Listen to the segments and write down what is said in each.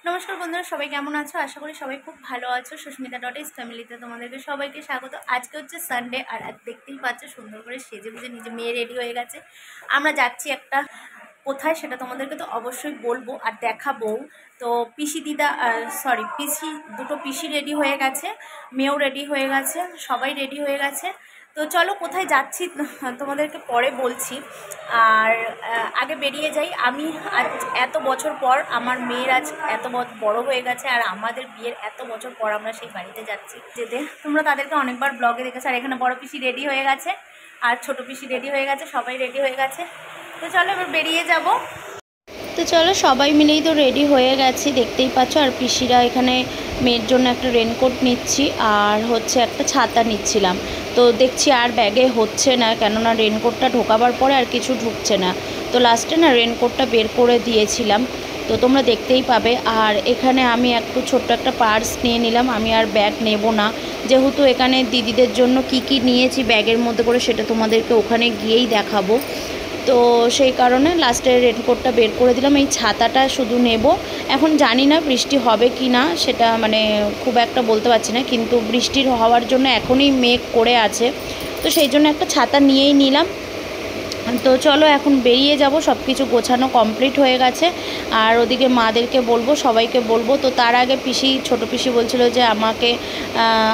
নমস্কার বন্ধুরা, সবাই কেমন আছো? আশা করি সবাই খুব ভালো আছো। সুস্মিতা ডট ফ্যামিলিতে তোমাদেরকে সবাইকে স্বাগত। আজকে হচ্ছে সানডে, আর দেখতেই পাচ্ছ সুন্দর করে সেজে গুজে নিজে মেয়ে রেডি হয়ে গেছে। আমরা যাচ্ছি একটা কোথায়, সেটা তোমাদেরকে তো অবশ্যই বলবো আর দেখাবো। তো পিসি দিদা পিসি দুটো পিসি রেডি হয়ে গেছে, মেয়েও রেডি হয়ে গেছে, সবাই রেডি হয়ে গেছে। তো চলো কোথায় যাচ্ছি তোমাদেরকে পরে বলছি। আর আগে বেরিয়ে যাই। আমি আজ এত বছর পর, আমার মেয়ের আজ এত বড় হয়ে গেছে, আর আমাদের বিয়ের এত বছর পর আমরা সেই বাড়িতে যাচ্ছি যেতে। তোমরা তাদেরকে অনেকবার ব্লগে দেখেছো। আর এখানে বড় পিসি রেডি হয়ে গেছে, আর ছোট পিসি রেডি হয়ে গেছে, সবাই রেডি হয়ে গেছে। তো চলো এবার বেরিয়ে যাব। তো চলো সবাই মিলেই তো রেডি হয়ে গেছি, দেখতেই পাচ্ছ। আর পিসিরা এখানে মেয়ের জন্য একটা রেনকোট নিচ্ছি, আর হচ্ছে একটা ছাতা নিচ্ছিলাম। তো দেখছি আর ব্যাগে হচ্ছে না, কেননা রেনকোটটা ঢোকাবার পরে আর কিছু ঢুকছে না। তো লাস্টে না রেনকোটটা বের করে দিয়েছিলাম, তো তোমরা দেখতেই পাবে। আর এখানে আমি একটু ছোট্ট একটা পার্স নিয়ে নিলাম, আমি আর ব্যাগ নেব না, যেহেতু এখানে দিদিদের জন্য কি কি নিয়েছি ব্যাগের মধ্যে করে সেটা তোমাদেরকে ওখানে গিয়েই দেখাবো। তো সেই কারণে লাস্টে রেনকোটটা বের করে দিলাম। এই ছাতাটা শুধু নেব। এখন জানি না বৃষ্টি হবে কি না, সেটা মানে খুব একটা বলতে পারছি না, কিন্তু বৃষ্টির হওয়ার জন্য এখনই মেঘ করে আছে, তো সেই জন্য একটা ছাতা নিয়েই নিলাম। তো চলো এখন বেরিয়ে যাব। সব কিছু গোছানো কমপ্লিট হয়ে গেছে, আর ওদিকে মাদেরকে বলবো, সবাইকে বলবো। তো তার আগে পিসি, ছোট পিসি বলছিল যে আমাকে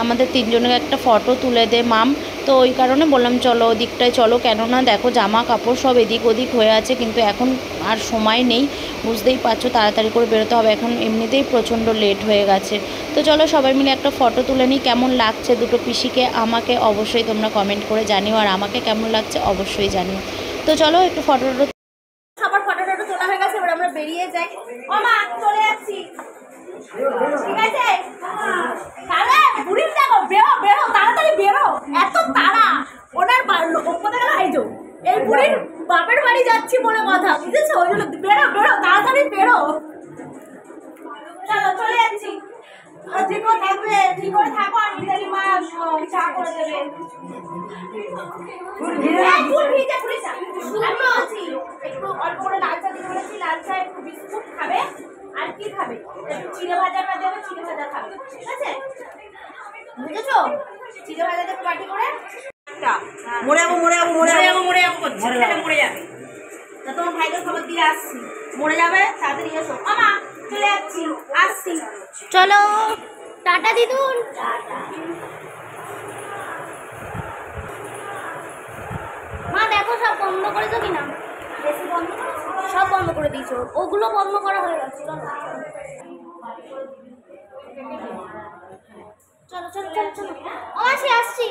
আমাদের তিনজনের একটা ফটো তুলে দে মাম। তো ওই কারণে বললাম চলো ওদিকটায় চলো, কেননা দেখো জামা কাপড় সব এদিক ওদিক হয়ে আছে, কিন্তু এখন আর সময় নেই, বুঝতেই পারছো, তাড়াতাড়ি করে বেরোতে হবে, এখন এমনিতেই প্রচণ্ড লেট হয়ে গেছে। তো চলো সবাই মিলে একটা ফটো তুলে নিই। কেমন লাগছে দুটো পিসিকে আমাকে অবশ্যই তোমরা কমেন্ট করে জানিও, আর আমাকে কেমন লাগছে অবশ্যই জানিও। তো চলো একটু ফটো সবার ফটো তোলা হয়ে গেছে, এবার আমরা বেরিয়ে যাই। ও মা চলে যাচ্ছি, ঠিক আছে? তাহলে বুড়ির দেখো, বেরো বেরো তাড়াতাড়ি বেরো, এত তাড়া ওনার কোথায় গেল? এই বুড়ির বাপের বাড়ি যাচ্ছি বলে কথা, বুঝেছো? ওই জন্য বেরো বেরো তাড়াতাড়ি বেরো। চলো চলে যাচ্ছি। ঠিক করে থাকবে, ঠিক করে থাকো, আর মিতালি মা চা করে দেবে। একটু অল্প করে লাল চা দিতে বলেছি, লাল চা, একটু বিস্কুট খাবে, আর কি খাবে? চিড়ে ভাজাটা দেবে, চিড়ে ভাজা খাবে, ঠিক আছে? বুঝেছো? চিড়ে ভাজা দেবে বাটি করে। মরে যাবো মরে যাবো মরে যাবো মরে যাবো করছে, মরে যাবে। তা তোমার ভাইকে খবর দিয়ে আসছি, মরে যাবে, তাড়াতাড়ি এসো। আমা চলে যাচ্ছি, আসছি। চলো টাটা দিদুন, টাটা। মা দেখো সব বন্ধ করেছো কিনা? বেশি বন্ধ করেছো? সব বন্ধ করে দিয়েছো, ওগুলো বন্ধ করা হয়ে গেছে। চলো চলো চলো চলো, আসি আসছি।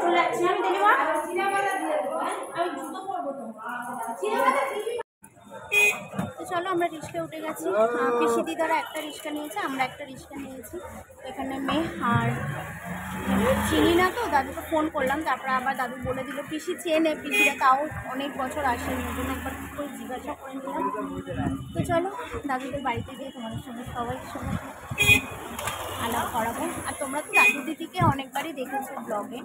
চলে যাচ্ছি আমি, দেখি মা আমি জুতো পরবো তো। তো চলো আমরা রিক্সা উঠে গেছি। পিসি দিদারা একটা রিক্সা নিয়েছে, আমরা একটা রিক্সা নিয়েছি। এখানে মেয়ে আর চিনি না, তো দাদুকে ফোন করলাম, তারপরে আবার দাদু বলে দিল পিসি চেনে, পিসিরা তাও অনেক বছর আসেনি, ওই জন্য একবার করে জিজ্ঞাসা করে নিলাম। তো চলো দাদুদের বাড়িতে গিয়ে তোমাদের সঙ্গে সবাইয়ের সঙ্গে আলাপ করাবো। আর তোমরা তো দাদু দিদিকে অনেকবারই দেখেছো ব্লগে।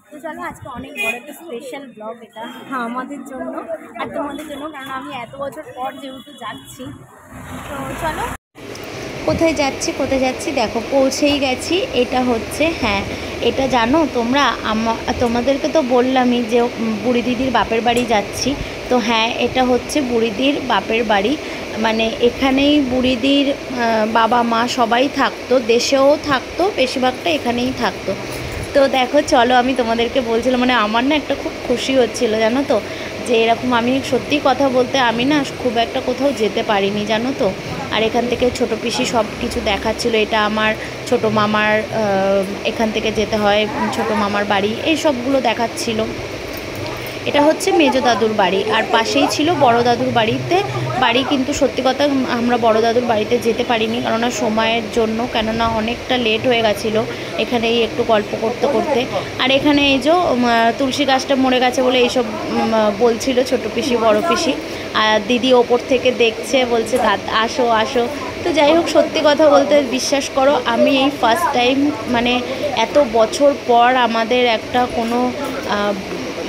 তো চলো আজকে অনেক বড় একটা স্পেশাল ব্লগ এটা আমাদের জন্য আর তোমাদের জন্য, কারণ আমি এত বছর পর যেহেতু যাচ্ছি। তো চলো কোথায় যাচ্ছি দেখো, পৌঁছেই গেছি। এটা হচ্ছে, হ্যাঁ এটা জানো তোমরা, তোমাদেরকে তো বললামই যে বুড়ি দিদির বাপের বাড়ি যাচ্ছি। তো হ্যাঁ এটা হচ্ছে বুড়িদির বাপের বাড়ি, মানে এখানেই বুড়িদির বাবা মা সবাই থাকতো, দেশেও থাকতো, বেশিরভাগটা এখানেই থাকতো। তো দেখো চলো, আমি তোমাদেরকে বলছিলাম, মানে আমার না একটা খুব খুশি হচ্ছিলো জানো তো, যে এরকম আমি সত্যি কথা বলতে আমি না খুব একটা কোথাও যেতে পারিনি জানো তো। আর এখান থেকে ছোটো পিসি সব কিছু দেখাচ্ছিলো, এটা আমার ছোট মামার, এখান থেকে যেতে হয় ছোট মামার বাড়ি, এই সবগুলো দেখাচ্ছিলো। এটা হচ্ছে মেজো দাদুর বাড়ি, আর পাশেই ছিল বড় দাদুর বাড়ি, কিন্তু সত্যি কথা আমরা বড় দাদুর বাড়িতে যেতে পারিনি, কেননা সময়ের জন্য, কেননা অনেকটা লেট হয়ে গেছিলো এখানেই একটু গল্প করতে করতে। আর এখানে এই যে তুলসী গাছটা মরে গেছে বলে এইসব বলছিল ছোটো পিসি বড় পিসি, আর দিদি ওপর থেকে দেখছে, বলছে আসো আসো। তো যাই হোক, সত্যি কথা বলতে বিশ্বাস করো, আমি এই ফার্স্ট টাইম, মানে এত বছর পর আমাদের একটা কোনো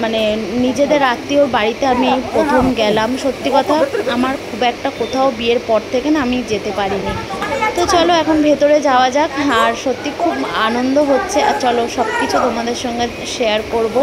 মানে নিজেদের আত্মীয়র বাড়িতে আমি প্রথম গেলাম। সত্যি কথা আমার খুব একটা কোথাও বিয়ের পর থেকে না আমি যেতে পারিনি। তো চলো এখন ভেতরে যাওয়া যাক। আর সত্যি খুব আনন্দ হচ্ছে, আর চলো সব কিছু তোমাদের সঙ্গে শেয়ার করব।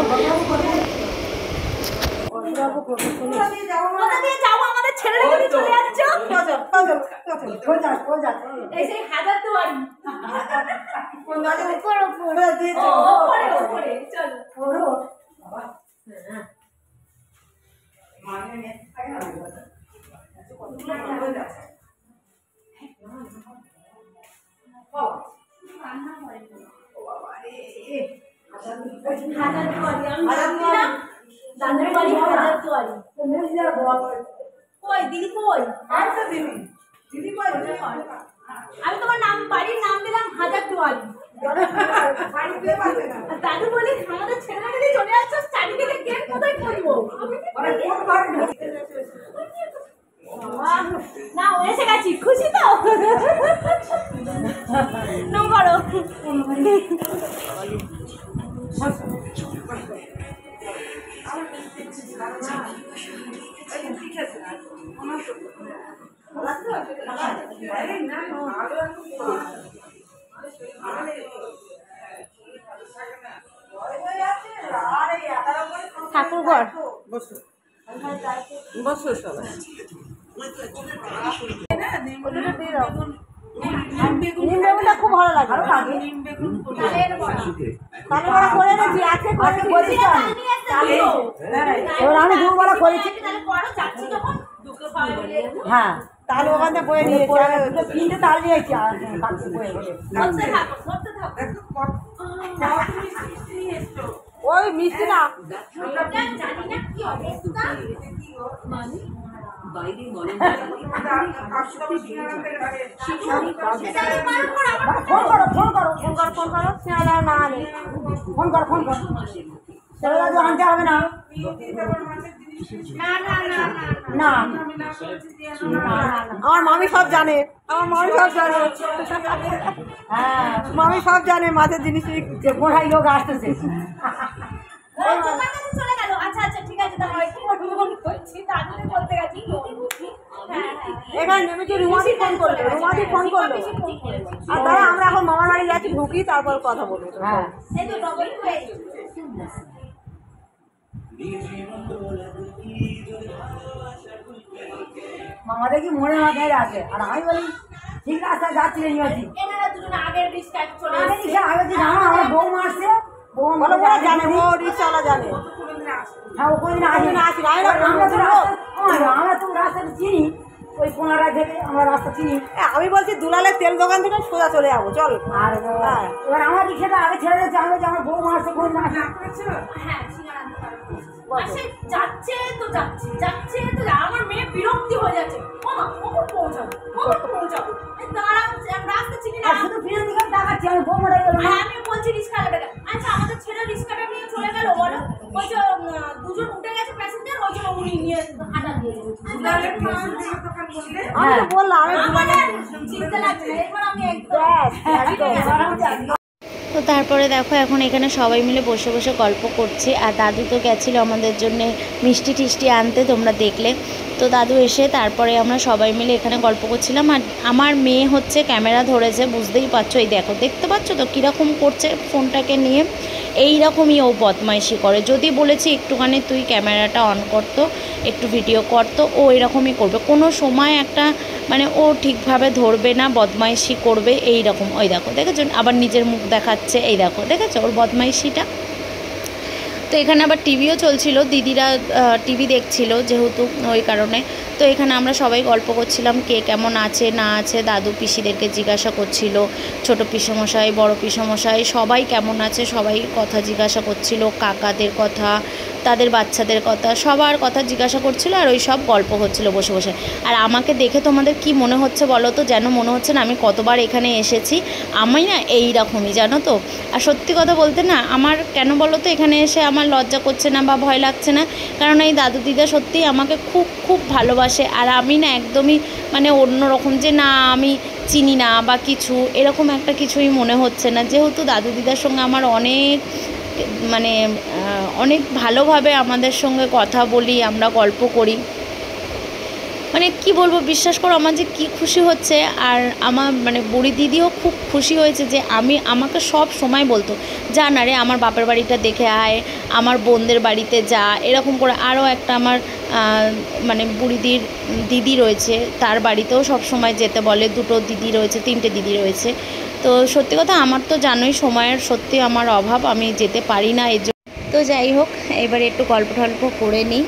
আমি তোমার নাম বাড়ির নাম দিলাম হাজারদুয়ারি। দাদু বলি আমাদের ছেলেটাকে দিয়ে চলে আসছো, চারিদিকে গেট কোথায় করবো না, এসে গেছি, খুশি তো নাম করো। ঠাকুরঘর বসো সবাই। নিম বেগুনটা খুব ভালো লাগে। আমি দুবেলা করেছি। হ্যাঁ তাহলে ওখান থেকে বয়ে নিয়ে তিনটে তাল নিয়েছি। ওই মিষ্টি না আনতে হবে না। আমার মামি সব জানে, আমার মামি সব জানে। হ্যাঁ মামি সব জানে মাছের জিনিস কোথায় লোক আসতেছে। এখানে নেমেছি, রুমাদি ফোন করলো, রুমাদি ফোন করলো। আর দাঁড়া আমরা এখন মামার বাড়ি যাচ্ছি, ঢুকি তারপর কথা বলবো। হ্যাঁ মামা দেখি মনে মাথায় আছে। আর আমি বলি ঠিক রাস্তা যাচ্ছি আমার বৌমা আসছে, জানে ও রিক্সাওয়ালা জানে। হ্যাঁ ও কোনদিন আসি আমরা তো রাস্তাটা চিনি, ওই কোনারা থেকে আমরা রাস্তা চিনি। আমি বলছি দুলালের তেল দোকান থেকে সোজা চলে যাবো চল। আর এবার আমার রিক্সাটা আগে ছেড়ে দিচ্ছে, আমি বলছি আমার বৌমা আসছে কোনদিন আসি। যাচ্ছে তো যাচ্ছে, যাচ্ছে তো আমার মেয়ে বিরক্তি হয়ে যাচ্ছে। আমি বলছি রিক্সাওয়ালাটা, আচ্ছা আমাদের ছেলে রিক্সাটা নিয়ে চলে গেল, বলো বলছে দুজন উঠে গেছে প্যাসেঞ্জার, ওই জন্য উনি নিয়ে হাঁটা দিয়ে বললাম। চিন্তা লাগছে এবার আমি একদম। তো তারপরে দেখো এখন এখানে সবাই মিলে বসে বসে গল্প করছি। আর দাদু তো গেছিলো আমাদের জন্যে মিষ্টি টিষ্টি আনতে, তোমরা দেখলে। তো দাদু এসে তারপরে আমরা সবাই মিলে এখানে গল্প করছিলাম। আর আমার মেয়ে হচ্ছে ক্যামেরা ধরেছে, বুঝতেই পারছো, এই দেখো দেখতে পাচ্ছ তো কীরকম করছে ফোনটাকে নিয়ে। এই রকমই ও বদমাইশি করে। যদি বলেছি একটুখানি তুই ক্যামেরাটা অন করতো, একটু ভিডিও করতো, ও এরকমই করবে। কোনো সময় একটা মানে ও ঠিকভাবে ধরবে না, বদমাইশি করবে এই রকম। ওই দেখো দেখেছো, আবার নিজের মুখ দেখাচ্ছে, এই দেখো দেখেছো ওর বদমাইশিটা। তো এখানে আবার টিভিও চলছিল, দিদিরা টিভি দেখছিল যেহেতু, ওই কারণে। তো এখানে আমরা সবাই গল্প করছিলাম কে কেমন আছে না আছে। দাদু পিসিদেরকে জিজ্ঞাসা করছিল, ছোট পিসমশাই বড় পিসমশাই সবাই কেমন আছে, সবাই কথা জিজ্ঞাসা করছিল, কাকাদের কথা, তাদের বাচ্চাদের কথা, সবার কথা জিজ্ঞাসা করছিল। আর ওই সব গল্প হচ্ছিল বসে বসে। আর আমাকে দেখে তোমাদের কি মনে হচ্ছে বলো তো? যেন মনে হচ্ছে না আমি কতবার এখানে এসেছি। আমি না এই রকমই, জানো তো। আর সত্যি কথা বলতে না আমার কেন বলো তো এখানে এসে আমার লজ্জা করছে না বা ভয় লাগছে না, কারণ এই দাদু দিদা সত্যিই আমাকে খুব খুব ভালোবাসে। আর আমি না একদমই মানে অন্যরকম যে না আমি চিনি না বা কিছু, এরকম একটা কিছুই মনে হচ্ছে না। যেহেতু দাদু দিদার সঙ্গে আমার অনেক মানে অনেক ভালোভাবে আমাদের সঙ্গে কথা বলি, আমরা গল্প করি। মানে কি বলবো, বিশ্বাস করো আমার যে কী খুশি হচ্ছে। আর আমার মানে বুড়ি দিদিও খুব খুশি হয়েছে যে আমাকে সব সময় বলতো, যা না রে আমার বাপের বাড়িটা দেখে আয়, আমার বোনদের বাড়িতে যা, এরকম করে। আরও একটা আমার মানে বুড়িদির দিদি রয়েছে, তার বাড়িতেও সব সময় যেতে বলে। দুটো দিদি রয়েছে, 3টে দিদি রয়েছে। তো সত্যি কথা আমার তো জানোই সময়ের সত্যি আমার অভাব, আমি যেতে পারি না এর জন্য। তো যাই হোক, এবারে একটু গল্প টল্প করে নিই।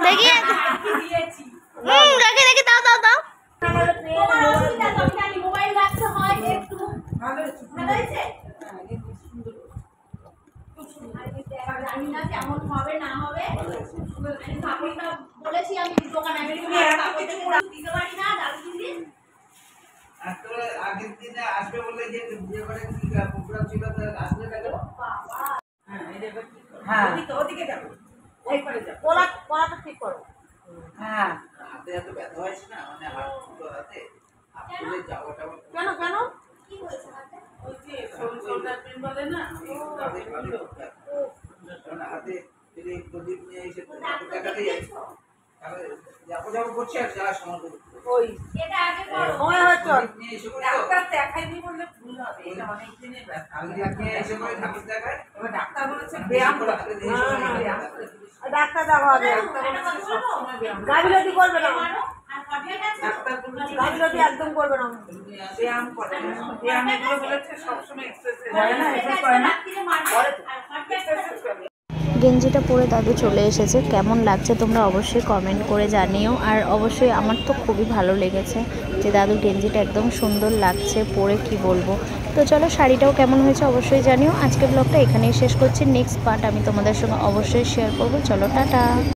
দেখি দেখি দাও দাও দাও। কেমন হবে না হবে বলেছি আমি, দোকানে দিতে পারি না। আগের দিনে আসবে বলে যে বিয়ে করে প্রোগ্রাম ছিল, আসলে না কেন? হ্যাঁ ওদিকে যাবো, ওই পারে যাবো, কোলাটা ঠিক করো। হ্যাঁ হাতে এত ব্যথা হয়েছে না, মানে হাত দুটো হাতে আসলে যাওয়াটা কেন কেন কি হয়েছে হাতে? ওই যে শোল্ডার পেন বলে না, হাতে যদি প্রদীপ নিয়ে এসে দেখাতে যাচ্ছ তাহলে যাবো করছি আর যাওয়ার সময় ওই এটা আগে করো সময় হচ্ছে নিয়ে এসে ডাক্তার দেখাইনি বললে ভুল হবে। এটা অনেক দিনের ব্যথা, আমি নিয়ে এসে করে ঠাকুর দেখাই, এবার ডাক্তার বলেছে ব্যায়াম করতে। ডাক্তার দেওয়া হবে, ডাক্তার বলেছে সবসময় ব্যায়াম, গাফিলতি করবে না, ডাক্তার বলেছে গাফিলতি একদম করবে না, ব্যায়াম করে। ব্যায়াম এগুলো বলেছে সবসময় এক্সারসাইজ করে না, এক্সারসাইজ করে না, এক্সারসাইজ করে। গেঞ্জিটা পরে দাদু চলে এসেছে। কেমন লাগছে তোমরা অবশ্যই কমেন্ট করে জানিও। আর অবশ্যই আমার তো খুবই ভালো লেগেছে যে দাদু গেঞ্জিটা একদম সুন্দর লাগছে পরে, কি বলবো। তো চলো, শাড়িটাও কেমন হয়েছে অবশ্যই জানিও। আজকের ব্লগটা এখানেই শেষ করছি, নেক্সট পার্ট আমি তোমাদের সঙ্গে অবশ্যই শেয়ার করবো। চলো টাটা।